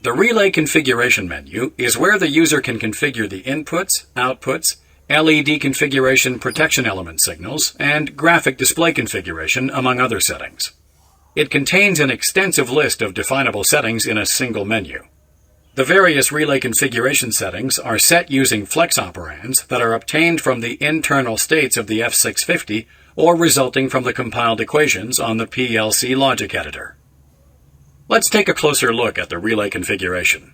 The Relay Configuration menu is where the user can configure the inputs, outputs, LED configuration protection element signals, and graphic display configuration, among other settings. It contains an extensive list of definable settings in a single menu. The various relay configuration settings are set using flex operands that are obtained from the internal states of the F650 or resulting from the compiled equations on the PLC logic editor. Let's take a closer look at the relay configuration.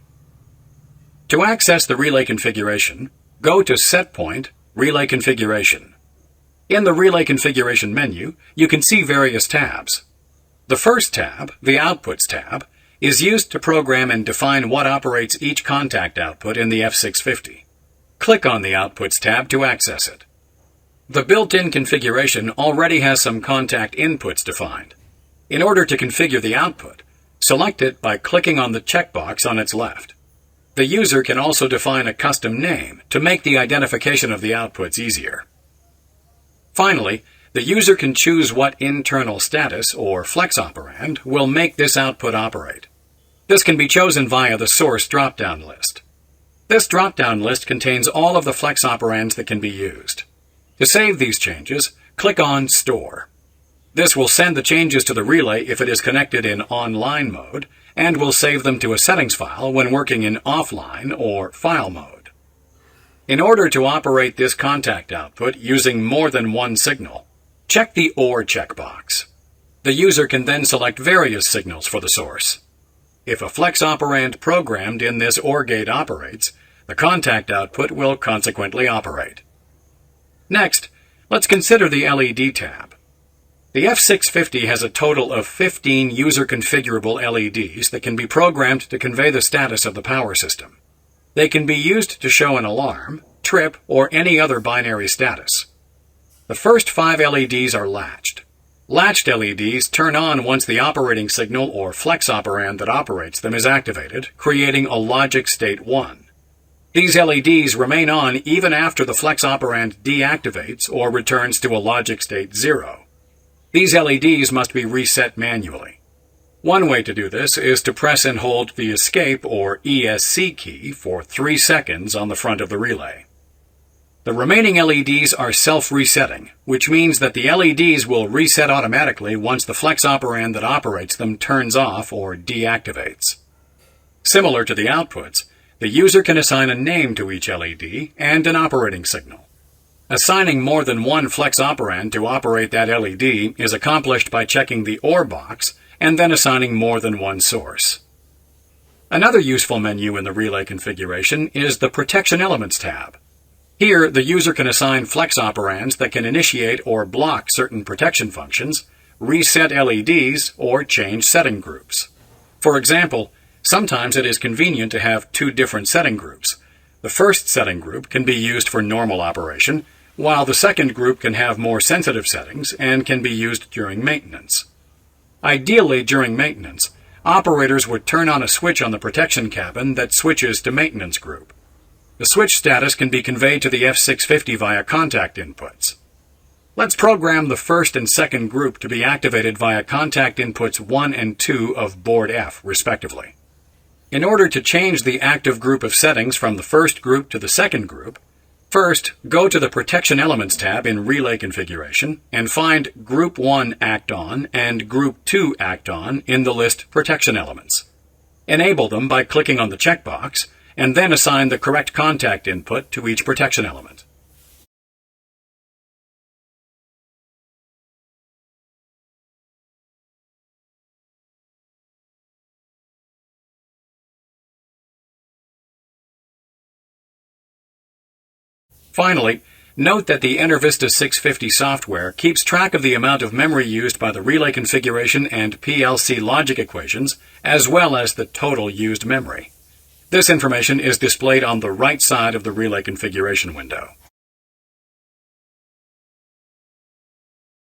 To access the relay configuration, go to Setpoint, Relay Configuration. In the Relay Configuration menu, you can see various tabs. The first tab, the Outputs tab, is used to program and define what operates each contact output in the F650. Click on the Outputs tab to access it. The built-in configuration already has some contact inputs defined. In order to configure the output, select it by clicking on the checkbox on its left. The user can also define a custom name to make the identification of the outputs easier. Finally, the user can choose what internal status or flex operand will make this output operate. This can be chosen via the source drop-down list. This drop-down list contains all of the flex operands that can be used. To save these changes, click on Store. This will send the changes to the relay if it is connected in online mode, and will save them to a settings file when working in offline or file mode. In order to operate this contact output using more than one signal, check the OR checkbox. The user can then select various signals for the source. If a flex operand programmed in this OR gate operates, the contact output will consequently operate. Next, let's consider the LED tab. The F650 has a total of 15 user-configurable LEDs that can be programmed to convey the status of the power system. They can be used to show an alarm, trip, or any other binary status. The first 5 LEDs are latched. Latched LEDs turn on once the operating signal or flex operand that operates them is activated, creating a logic state 1. These LEDs remain on even after the flex operand deactivates or returns to a logic state 0. These LEDs must be reset manually. One way to do this is to press and hold the Escape or ESC key for 3 seconds on the front of the relay. The remaining LEDs are self-resetting, which means that the LEDs will reset automatically once the flex operand that operates them turns off or deactivates. Similar to the outputs, the user can assign a name to each LED and an operating signal. Assigning more than one flex operand to operate that LED is accomplished by checking the OR box and then assigning more than one source. Another useful menu in the relay configuration is the Protection Elements tab. Here, the user can assign flex operands that can initiate or block certain protection functions, reset LEDs, or change setting groups. For example, sometimes it is convenient to have 2 different setting groups. The first setting group can be used for normal operation, while the second group can have more sensitive settings and can be used during maintenance. Ideally, during maintenance, operators would turn on a switch on the protection cabin that switches to maintenance group. The switch status can be conveyed to the F650 via contact inputs. Let's program the first and second group to be activated via contact inputs 1 and 2 of board F, respectively. In order to change the active group of settings from the first group to the second group, first, go to the Protection Elements tab in Relay Configuration and find Group 1 Act On and Group 2 Act On in the list Protection Elements. Enable them by clicking on the checkbox, and then assign the correct contact input to each protection element. Finally, note that the EnerVista 650 software keeps track of the amount of memory used by the relay configuration and PLC logic equations, as well as the total used memory. This information is displayed on the right side of the relay configuration window.